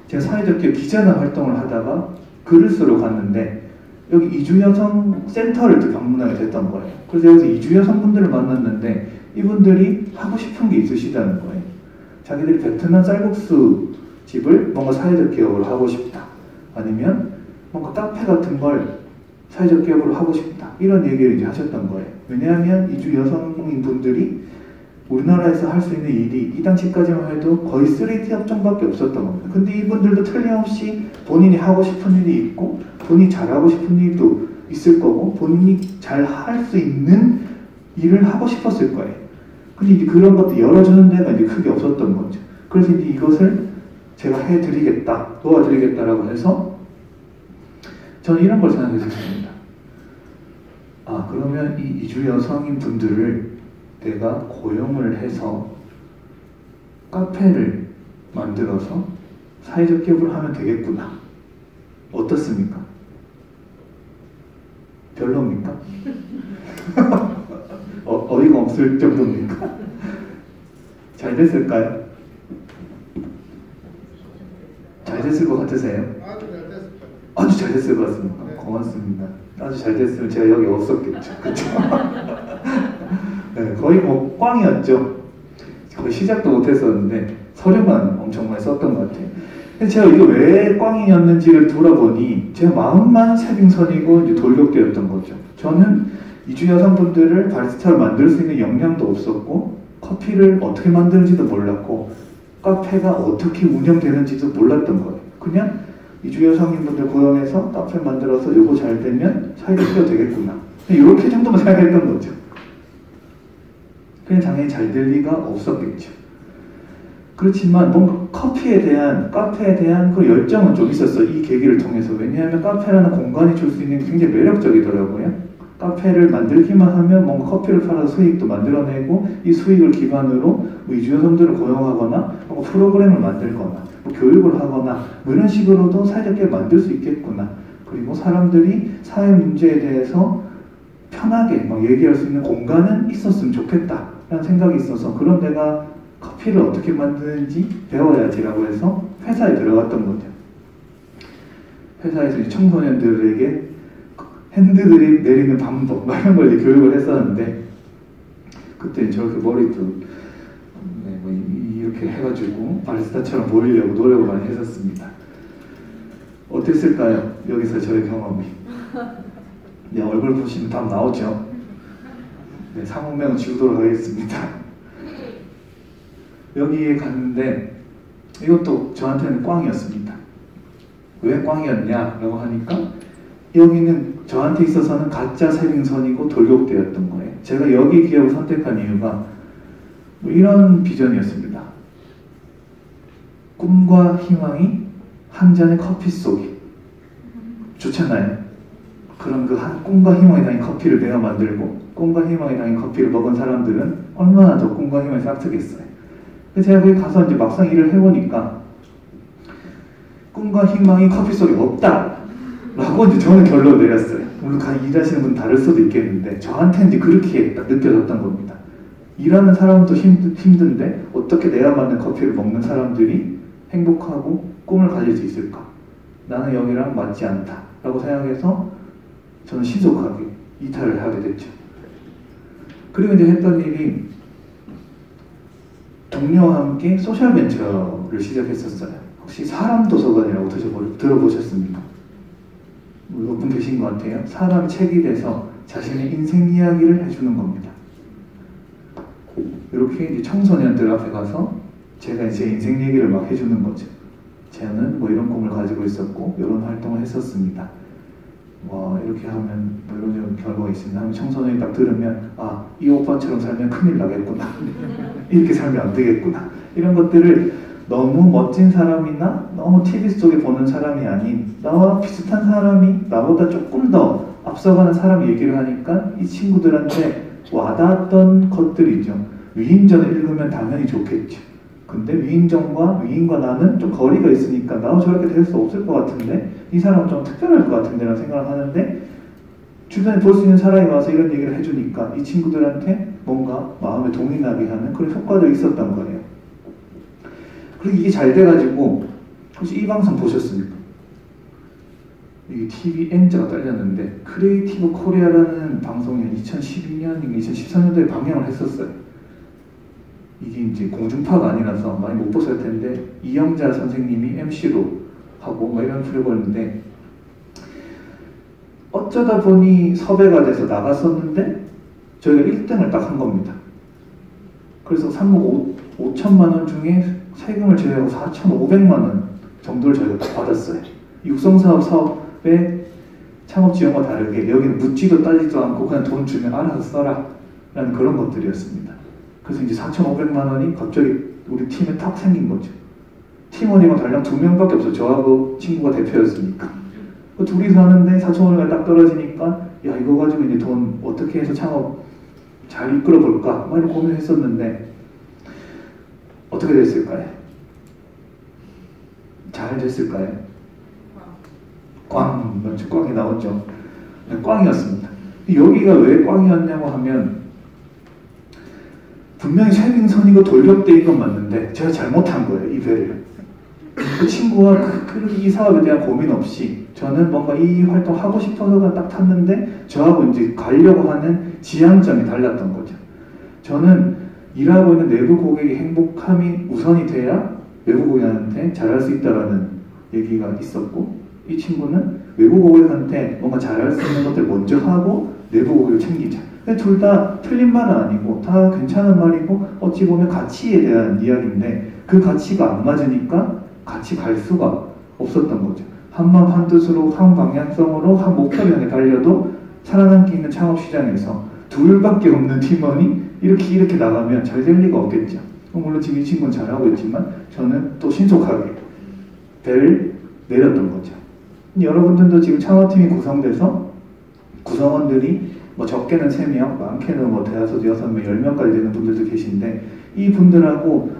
제가 사회적 기업 기자단 활동을 하다가 글을 쓰러 갔는데 여기 이주여성 센터를 방문하게 됐던 거예요. 그래서 여기서 이주여성분들을 만났는데 이분들이 하고 싶은 게 있으시다는 거예요. 자기들이 베트남 쌀국수 집을 뭔가 사회적 기업으로 하고 싶다. 아니면 뭔가 카페 같은 걸 사회적 기업으로 하고 싶다. 이런 얘기를 이제 하셨던 거예요. 왜냐하면 이주 여성인 분들이 우리나라에서 할 수 있는 일이 이 당시까지만 해도 거의 3D 업종밖에 없었던 겁니다. 근데 이분들도 틀림없이 본인이 하고 싶은 일이 있고 본인이 잘하고 싶은 일도 있을 거고 본인이 잘 할 수 있는 일을 하고 싶었을 거예요. 근데 이제 그런 것도 열어주는 데가 이제 크게 없었던 거죠. 그래서 이제 이것을 제가 해드리겠다, 도와드리겠다라고 해서 저는 이런 걸 생각했었습니다. 아, 그러면 이 이주 여성인 분들을 내가 고용을 해서 카페를 만들어서 사회적 기업을 하면 되겠구나. 어떻습니까? 별로입니까? 어이가 없을 정도입니까? 잘 됐을까요? 잘 됐을 것 같으세요? 아주 잘 됐을 것 같습니다. 고맙습니다. 아주 잘 됐으면 제가 여기 없었겠죠. 그렇죠? 네, 거의 뭐 꽝이었죠. 거의 시작도 못했었는데 서류만 엄청 많이 썼던 것 같아요. 근데 제가 이게 왜 꽝이었는지를 돌아보니 제 마음만 세빙선이고 이제 돌격되었던 거죠. 저는 이주 여성분들을 바리스타로 만들 수 있는 역량도 없었고 커피를 어떻게 만드는지도 몰랐고 카페가 어떻게 운영되는지도 몰랐던 거예요. 그냥 이주 여성인분들 고용해서 카페 만들어서 요거 잘 되면 사회적 기업 되겠구나. 이렇게 정도만 생각했던 거죠. 그냥 당연히 잘 될 리가 없었겠죠. 그렇지만 뭔가 커피에 대한, 카페에 대한 그 열정은 좀 있었어요. 이 계기를 통해서. 왜냐하면 카페라는 공간이 줄 수 있는 게 굉장히 매력적이더라고요. 카페를 만들기만 하면 뭔가 커피를 팔아서 수익도 만들어내고 이 수익을 기반으로 뭐 이주 여성들을 고용하거나 뭐 프로그램을 만들거나 뭐 교육을 하거나 뭐 이런 식으로도 사회적 기업을 만들 수 있겠구나. 그리고 사람들이 사회 문제에 대해서 편하게 막 얘기할 수 있는 공간은 있었으면 좋겠다 라는 생각이 있어서 그런 내가 커피를 어떻게 만드는지 배워야지라고 해서 회사에 들어갔던 거죠. 회사에서 이제 청소년들에게 핸드드립 내리는 방법 이런 걸 이제 교육을 했었는데 그때 저렇게 머리도 네, 뭐 이렇게 해가지고 바리스타처럼 보이려고 노력을 많이 했었습니다. 어땠을까요? 여기서 저의 경험이. 네, 얼굴 보시면 답 나오죠? 네, 상호명은 지우도록 하겠습니다. 여기에 갔는데 이것도 저한테는 꽝이었습니다. 왜 꽝이었냐라고 하니까 여기는 저한테 있어서는 가짜 세빙선이고 돌격대였던 거예요. 제가 여기 기업을 선택한 이유가 뭐 이런 비전이었습니다. 꿈과 희망이 한 잔의 커피 속에. 좋잖아요. 그럼 그 꿈과 희망이 담긴 커피를 내가 만들고 꿈과 희망이 담긴 커피를 먹은 사람들은 얼마나 더 꿈과 희망이 싹트겠어요. 그래서 제가 거기 가서 이제 막상 일을 해보니까 꿈과 희망이 커피 속에 없다 라고 이제 저는 결론을 내렸어요. 물론 일하시는 분 다를 수도 있겠는데 저한테는 이제 그렇게 딱 느껴졌던 겁니다. 일하는 사람도 힘든데 어떻게 내가 만든 커피를 먹는 사람들이 행복하고 꿈을 가질 수 있을까? 나는 여기랑 맞지 않다 라고 생각해서 저는 신속하게 이탈을 하게 됐죠. 그리고 이제 했던 일이 동료와 함께 소셜벤처를 시작했었어요. 혹시 사람도서관이라고 들어보셨습니까? 몇 분 계신 것 같아요. 사람 책이 돼서 자신의 인생 이야기를 해주는 겁니다. 이렇게 이제 청소년들 앞에 가서 제가 이제 제 인생 얘기를 막 해주는 거죠. 저는 뭐 이런 꿈을 가지고 있었고 이런 활동을 했었습니다. 와 이렇게 하면 뭐 이런 결과가 있습니다. 하면 청소년이 딱 들으면 아 이 오빠처럼 살면 큰일 나겠구나. 이렇게 살면 안 되겠구나. 이런 것들을 너무 멋진 사람이나 너무 TV 속에 보는 사람이 아닌 나와 비슷한 사람이 나보다 조금 더 앞서가는 사람이 얘기를 하니까 이 친구들한테 와닿았던 것들이죠. 위인전을 읽으면 당연히 좋겠죠. 근데 위인과 나는 좀 거리가 있으니까 나도 저렇게 될 수 없을 것 같은데 이 사람은 좀 특별할 것 같은데 라는 생각을 하는데 주변에 볼 수 있는 사람이 와서 이런 얘기를 해주니까 이 친구들한테 뭔가 마음에 동이 나게 하는 그런 효과도 있었던 거예요. 그리고 이게 잘 돼가지고 혹시 이 방송 보셨습니까? 이 TV N자가 딸렸는데 크리에이티브 코리아라는 방송이 2012년인가 2013년도에 방영을 했었어요. 이게 이제 공중파가 아니라서 많이 못 보셨을 텐데 이영자 선생님이 MC로 하고 뭐 이런 프로그램인데 어쩌다 보니 섭외가 돼서 나갔었는데 저희가 1등을 딱 한 겁니다. 그래서 상금 5천만 원 중에 세금을 제외하고 4,500만 원 정도를 저희가 딱 받았어요. 육성사업 사업의 창업 지원과 다르게 여기는 묻지도 따지도 않고 그냥 돈 주면 알아서 써라 라는 그런 것들이었습니다. 그래서 이제 4,500만 원이 갑자기 우리 팀에 탁 생긴 거죠. 팀원이면 달랑 2명밖에 없어요. 저하고 친구가 대표였으니까. 그 둘이서 하는데 4,500원이 딱 떨어지니까 야, 이거 가지고 이제 돈 어떻게 해서 창업 잘 이끌어 볼까 막 이런 고민을 했었는데 어떻게 됐을까요? 잘 됐을까요? 꽝! 먼저 꽝이 나왔죠. 꽝이었습니다. 여기가 왜 꽝이었냐고 하면 분명히 세빙선이고 돌격대인 건 맞는데 제가 잘못한 거예요. 이 배를. 그 친구와 이 사업에 대한 고민 없이 저는 뭔가 이 활동 하고 싶어서가 딱 탔는데 저하고 이제 가려고 하는 지향점이 달랐던 거죠. 저는 일하고 있는 내부 고객의 행복함이 우선이 돼야 외부 고객한테 잘할 수 있다라는 얘기가 있었고, 이 친구는 외부 고객한테 뭔가 잘할 수 있는 것들 먼저 하고 내부 고객을 챙기자. 근데 둘 다 틀린 말은 아니고 다 괜찮은 말이고 어찌 보면 가치에 대한 이야기인데 그 가치가 안 맞으니까 같이 갈 수가 없었던 거죠. 한마음 한뜻으로 한 방향성으로 한 목표를 향해 달려도 살아남기 있는 창업시장에서 둘밖에 없는 팀원이 이렇게 나가면 잘 될 리가 없겠죠. 물론 지금 이 친구는 잘하고 있지만 저는 또 신속하게 배를 내렸던 거죠. 여러분들도 지금 창업팀이 구성돼서 구성원들이 뭐 적게는 3명, 많게는 뭐 5, 6명, 10명까지 되는 분들도 계신데 이 분들하고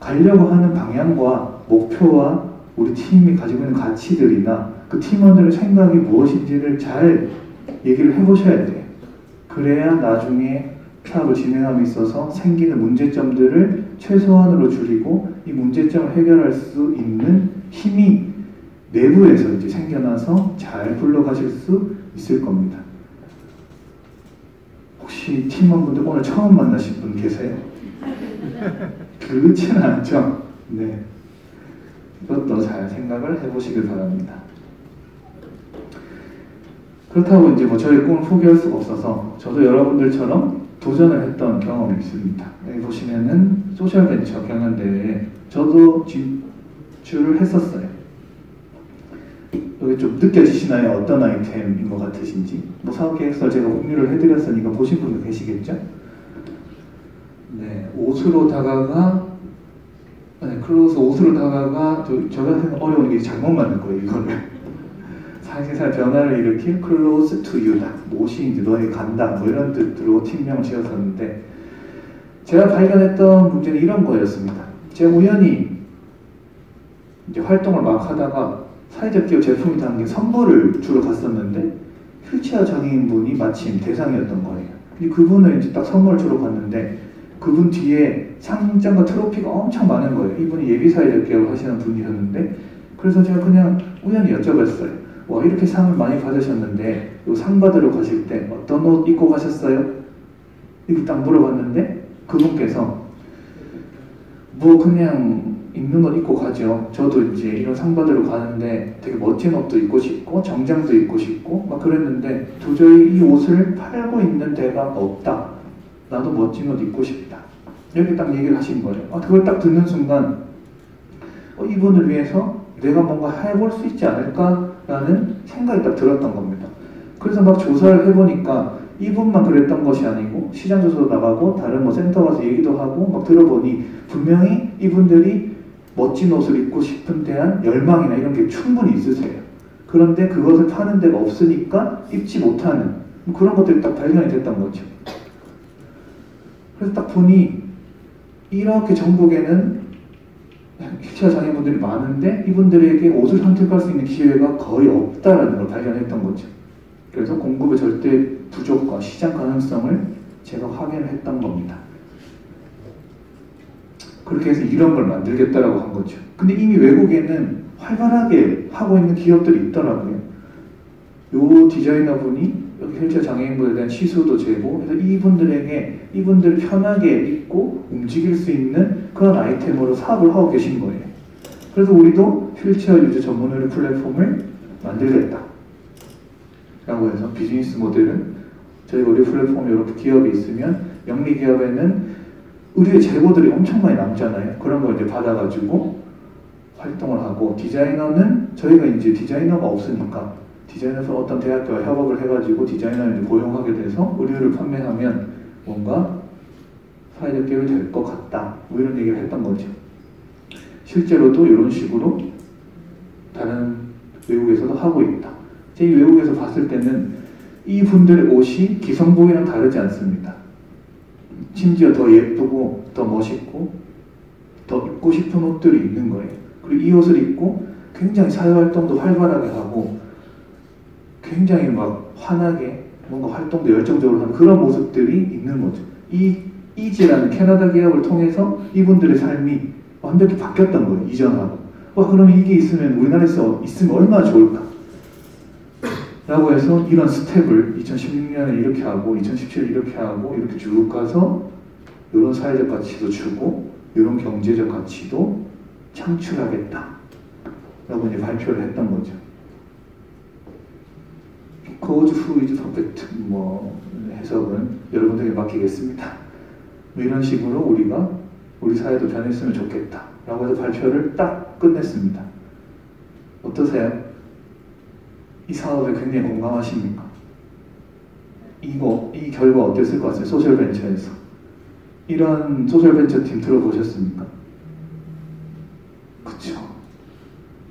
가려고 하는 방향과 목표와 우리 팀이 가지고 있는 가치들이나 그 팀원들의 생각이 무엇인지를 잘 얘기를 해보셔야 돼요. 그래야 나중에 사업을 진행함에 있어서 생기는 문제점들을 최소한으로 줄이고 이 문제점을 해결할 수 있는 힘이 내부에서 이제 생겨나서 잘 굴러가실 수 있을 겁니다. 혹시 팀원분들 오늘 처음 만나신 분 계세요? 그렇지는 않죠? 네. 이것도 잘 생각을 해보시길 바랍니다. 그렇다고 이제 뭐 저의 꿈을 포기할 수가 없어서 저도 여러분들처럼 도전을 했던 경험이 있습니다. 여기 보시면은 소셜벤처 경연대회에 저도 진출을 했었어요. 여기 좀 느껴지시나요? 어떤 아이템인 것 같으신지? 뭐 사업계획서 제가 공유를 해드렸으니까 보신 분도 계시겠죠? 네, 옷으로 다가가, 네, 클로즈 옷으로 다가가, 제가 생각 어려운 게 잘못 만든 거예요, 이거를. 사실상 변화를 일으킬 close to you다. 못이 이제 너에게 간다. 뭐 이런 뜻으로 팀명을 지었었는데, 제가 발견했던 문제는 이런 거였습니다. 제가 우연히 이제 활동을 막 하다가 사회적 기업 제품이 담긴 선물을 주러 갔었는데, 휠체어 장애인분이 마침 대상이었던 거예요. 근데 그분을 이제 딱 선물을 주러 갔는데, 그분 뒤에 상장과 트로피가 엄청 많은 거예요. 이분이 예비 사회적 기업을 하시는 분이셨는데, 그래서 제가 그냥 우연히 여쭤봤어요. 와, 이렇게 상을 많이 받으셨는데 이 상 받으러 가실 때 어떤 옷 입고 가셨어요? 이렇게 딱 물어봤는데 그분께서 뭐 그냥 입는 옷 입고 가죠. 저도 이제 이런 상 받으러 가는데 되게 멋진 옷도 입고 싶고 정장도 입고 싶고 막 그랬는데 도저히 이 옷을 팔고 있는 데가 없다. 나도 멋진 옷 입고 싶다. 이렇게 딱 얘기를 하신 거예요. 그걸 딱 듣는 순간 이분을 위해서 내가 뭔가 해볼 수 있지 않을까라는 생각이 딱 들었던 겁니다. 그래서 막 조사를 해보니까 이분만 그랬던 것이 아니고 시장 조사도 나가고 다른 뭐 센터 가서 얘기도 하고 막 들어보니 분명히 이분들이 멋진 옷을 입고 싶은 대한 열망이나 이런 게 충분히 있으세요. 그런데 그것을 파는 데가 없으니까 입지 못하는 그런 것들이 딱 발견이 됐던 거죠. 그래서 딱 보니 이렇게 전국에는 휠체어 장애인분들이 많은데 이분들에게 옷을 선택할 수 있는 기회가 거의 없다라는 걸 발견했던 거죠. 그래서 공급의 절대 부족과 시장 가능성을 제가 확인을 했던 겁니다. 그렇게 해서 이런 걸 만들겠다라고 한 거죠. 근데 이미 외국에는 활발하게 하고 있는 기업들이 있더라고요. 요 디자이너분이 여기 휠체어 장애인분에 대한 시수도 재고 그래서 이분들을 편하게 입고 움직일 수 있는 그런 아이템으로 사업을 하고 계신 거예요. 그래서 우리도 휠체어 유저 전문 의료 플랫폼을 만들겠다 라고 해서 비즈니스 모델을 저희가 의료 플랫폼 이렇게 기업이 있으면 영리 기업에는 의료의 재고들이 엄청 많이 남잖아요. 그런 걸 이제 받아가지고 활동을 하고, 디자이너는 저희가 이제 디자이너가 없으니까 디자이너에서 어떤 대학교와 협업을 해가지고 디자이너를 이제 고용하게 돼서 의류를 판매하면 뭔가 사회적 기업이 될 것 같다, 뭐 이런 얘기를 했던 거죠. 실제로도 이런 식으로 다른 외국에서도 하고 있다. 제 외국에서 봤을 때는 이 분들의 옷이 기성복이랑 다르지 않습니다. 심지어 더 예쁘고 더 멋있고 더 입고 싶은 옷들이 있는 거예요. 그리고 이 옷을 입고 굉장히 사회활동도 활발하게 하고 굉장히 막 환하게 뭔가 활동도 열정적으로 하는 그런 모습들이 있는 거죠. 이 이지라는 캐나다 기업을 통해서 이분들의 삶이 완벽히 바뀌었던 거예요. 이전하고. 그러면 이게 있으면 우리나라에서 있으면 얼마나 좋을까? 라고 해서 이런 스텝을 2016년에 이렇게 하고 2017년에 이렇게 하고 이렇게 쭉 가서 이런 사회적 가치도 주고 이런 경제적 가치도 창출하겠다 라고 이제 발표를 했던 거죠. Cause who is perfect 뭐 해석은 여러분들에게 맡기겠습니다. 뭐 이런 식으로 우리가 우리 사회도 변했으면 좋겠다 라고 해서 발표를 딱 끝냈습니다. 어떠세요? 이 사업에 굉장히 공감하십니까? 이 결과 어땠을 것 같아요? 소셜벤처에서 이런 소셜벤처 팀 들어보셨습니까? 그쵸?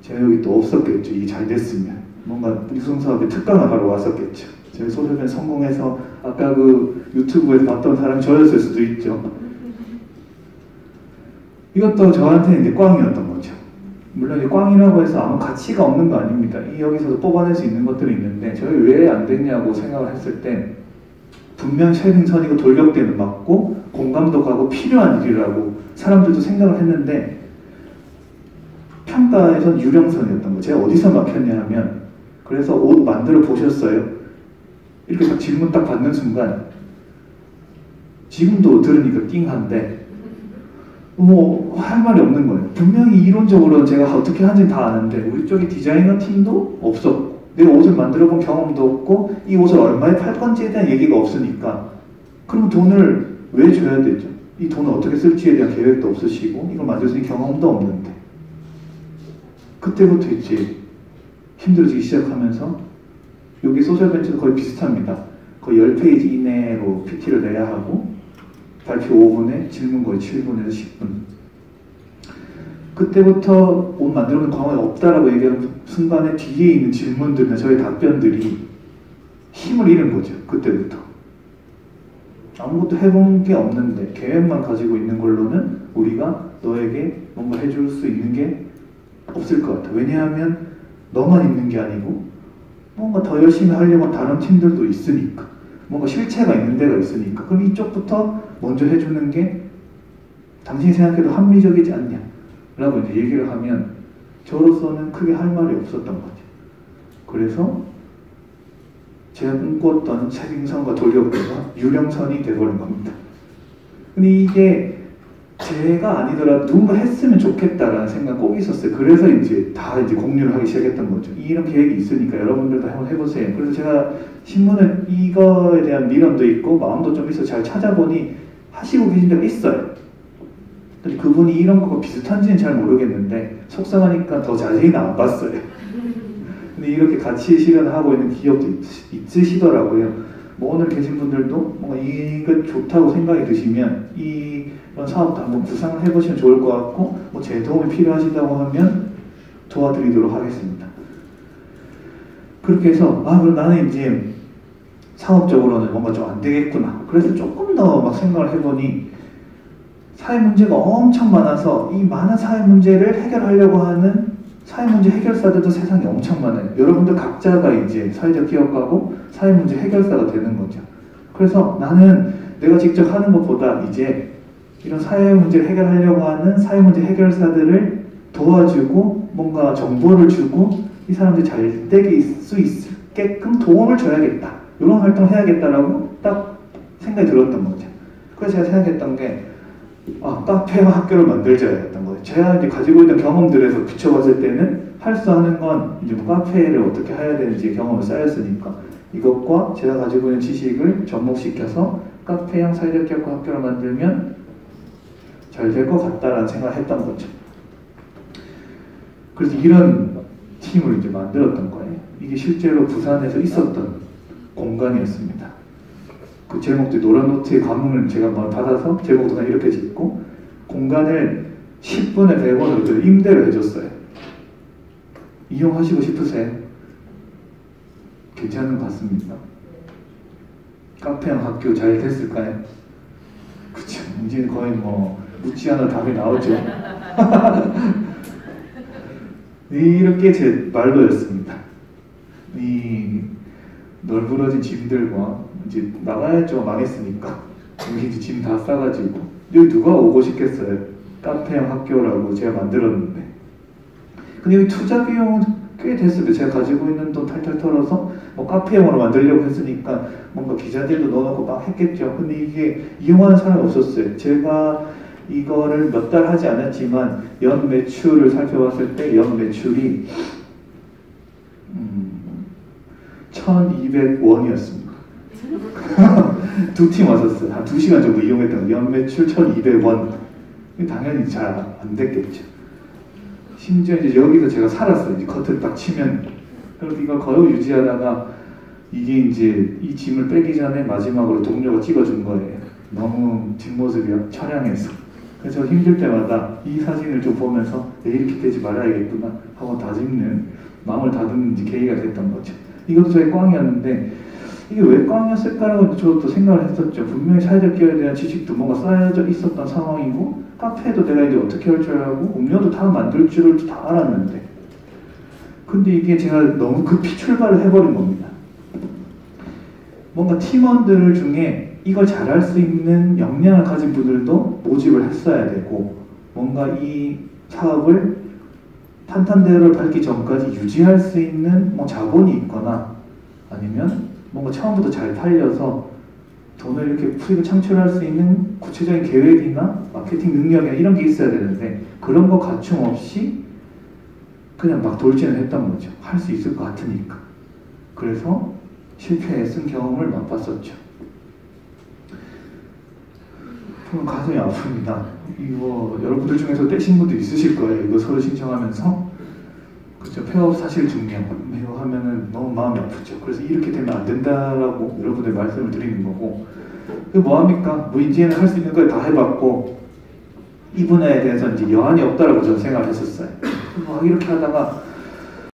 제가 여기 또 없었겠죠. 이게 잘 됐으면 뭔가 유승사업에 특강을 하러 왔었겠죠. 제가 소셜벤처 성공해서 아까 그 유튜브에서 봤던 사람이 저였을 수도 있죠. 이것도 저한테는 이제 꽝이었던 거죠. 물론 이 꽝이라고 해서 아무 가치가 없는 거 아닙니다. 여기서도 뽑아낼 수 있는 것들이 있는데 저희 왜 안 됐냐고 생각을 했을 때 분명 쉐딩선이고 돌격대는 맞고 공감도 가고 필요한 일이라고 사람들도 생각을 했는데 평가에선 유령선이었던 거예요. 제가 어디서 막혔냐 하면 그래서 옷 만들어 보셨어요? 이렇게 딱 질문 딱 받는 순간 지금도 들으니까 띵한데 뭐 할 말이 없는 거예요. 분명히 이론적으로 제가 어떻게 하는지 다 아는데 우리 쪽에 디자이너 팀도 없었고 내가 옷을 만들어 본 경험도 없고 이 옷을 얼마에 팔 건지에 대한 얘기가 없으니까 그럼 돈을 왜 줘야 되죠? 이 돈을 어떻게 쓸지에 대한 계획도 없으시고 이걸 만들 수 있는 경험도 없는데 그때부터 이제 힘들어지기 시작하면서 여기 소셜벤처도 거의 비슷합니다. 거의 10페이지 이내로 PT를 내야 하고 발표 5분에 질문 거의 7분에서 10분. 그때부터 옷 만들어본 경험이 없다라고 얘기하는 순간에 뒤에 있는 질문들이나 저희 답변들이 힘을 잃은 거죠. 그때부터. 아무것도 해본 게 없는데 계획만 가지고 있는 걸로는 우리가 너에게 뭔가 해줄 수 있는 게 없을 것 같아. 왜냐하면 너만 있는 게 아니고 뭔가 더 열심히 하려고 다른 팀들도 있으니까 뭔가 실체가 있는 데가 있으니까 그럼 이쪽부터 먼저 해주는 게 당신이 생각해도 합리적이지 않냐 라고 이제 얘기를 하면 저로서는 크게 할 말이 없었던 거죠. 그래서 제가 꿈꿨던 책임선과 돌격대가 유령선이 돼버린 겁니다. 근데 이게 제가 아니더라도 누군가 했으면 좋겠다라는 생각 꼭 있었어요. 그래서 이제 다 이제 공유를 하기 시작했던 거죠. 이런 계획이 있으니까 여러분들도 한번 해보세요. 그래서 제가 신문을 이거에 대한 미련도 있고 마음도 좀 있어 잘 찾아보니 하시고 계신 데가 있어요. 근데 그분이 이런 거가 비슷한지는 잘 모르겠는데 속상하니까 더 자세히는 안 봤어요. 근데 이렇게 같이 실현을 하고 있는 기업도 있으시더라고요. 뭐 오늘 계신 분들도 뭔가 이거 좋다고 생각이 드시면 이런 사업도 한번 구상을 해보시면 좋을 것 같고 뭐 제 도움이 필요하시다고 하면 도와드리도록 하겠습니다. 그렇게 해서 그럼 나는 이제 사업적으로는 뭔가 좀 안 되겠구나. 그래서 조금 더 막 생각을 해보니 사회 문제가 엄청 많아서 이 많은 사회 문제를 해결하려고 하는 사회 문제 해결사들도 세상에 엄청 많아요. 여러분들 각자가 이제 사회적 기업가고 사회 문제 해결사가 되는 거죠. 그래서 나는 내가 직접 하는 것보다 이제 이런 사회 문제를 해결하려고 하는 사회 문제 해결사들을 도와주고 뭔가 정보를 주고 이 사람들이 잘 되게 수 있게끔 도움을 줘야겠다. 이런 활동을 해야겠다라고 딱 생각이 들었던 거죠. 그래서 제가 생각했던 게 카페와 학교를 만들자였던 거예요. 제가 이제 가지고 있는 경험들에서 비춰봤을 때는 할 수 하는 건 이제 뭐 카페를 어떻게 해야 되는지 경험을 쌓였으니까 이것과 제가 가지고 있는 지식을 접목시켜서 카페형 사회적 기업가 학교를 만들면 잘 될 것 같다라는 생각을 했던 거죠. 그래서 이런 팀을 이제 만들었던 거예요. 이게 실제로 부산에서 있었던 공간이었습니다. 그 제목도 노란 노트의 감흥을 제가 받아서 제목도 그냥 이렇게 짓고 공간을 10분에 100원으로 임대를 해줬어요. 이용하시고 싶으세요? 괜찮은 것 같습니다. 카페형 학교 잘 됐을까요? 그쵸. 이제 거의 뭐 묻지 않아 답이 나오죠. 이렇게 제 말로였습니다. 이 널브러진 짐들과 이제 나가야죠. 망했으니까. 여기 이제 짐 다 싸가지고 여기 누가 오고 싶겠어요? 카페형 학교라고 제가 만들었는데. 근데 여기 투자 비용은 꽤 됐어요. 제가 가지고 있는 돈 탈탈 털어서 뭐 카페형으로 만들려고 했으니까 뭔가 기자들도 넣어놓고 막 했겠죠. 근데 이게 이용하는 사람이 없었어요. 제가 이거를 몇 달 하지 않았지만 연 매출을 살펴봤을 때 연 매출이 1200원이었습니다. 두 팀 왔었어요. 한 2시간 정도 이용했던 연 매출 1200원. 당연히 잘 안 됐겠죠. 심지어 이제 여기서 제가 살았어요. 이제 커튼 딱 치면. 그래서 이거 거의 유지하다가 이게 이제 이 짐을 빼기 전에 마지막으로 동료가 찍어준 거예요. 너무 뒷모습이 처량해서. 그래서 저 힘들 때마다 이 사진을 좀 보면서 이렇게 되지 말아야겠구나 하고 다짐는 마음을 다듬는 이제 계기가 됐던 거죠. 이것도 저의 꽝이었는데 이게 왜 꽝이었을까라고 저도 생각을 했었죠. 분명히 사회적 기업에 대한 지식도 뭔가 쌓여져 있었던 상황이고 카페도 내가 이제 어떻게 할 줄 알고 음료도 다 만들 줄을 다 알았는데 근데 이게 제가 너무 급히 출발을 해버린 겁니다. 뭔가 팀원들 중에 이걸 잘할 수 있는 역량을 가진 분들도 모집을 했어야 되고 뭔가 이 사업을 탄탄대로를 밟기 전까지 유지할 수 있는 뭐 자본이 있거나 아니면 뭔가 처음부터 잘 팔려서 돈을 이렇게 수익을 창출할 수 있는 구체적인 계획이나 마케팅 능력이나 이런 게 있어야 되는데 그런 거 갖춤 없이 그냥 막 돌진을 했던 거죠. 할 수 있을 것 같으니까. 그래서 실패했은 경험을 맛봤었죠. 저는 가슴이 아픕니다. 이거 여러분들 중에서 떼신 분도 있으실 거예요. 이거 서류 신청하면서 그죠? 폐업 사실 증명 이거 하면은 너무 마음이 아프죠. 그래서 이렇게 되면 안 된다라고 여러분들 말씀을 드리는 거고 그 뭐합니까? 뭐 이제는 할 수 있는 걸 다 해봤고 이 분야에 대해서 이제 여한이 없다라고 저는 생각을 했었어요. 막 이렇게 하다가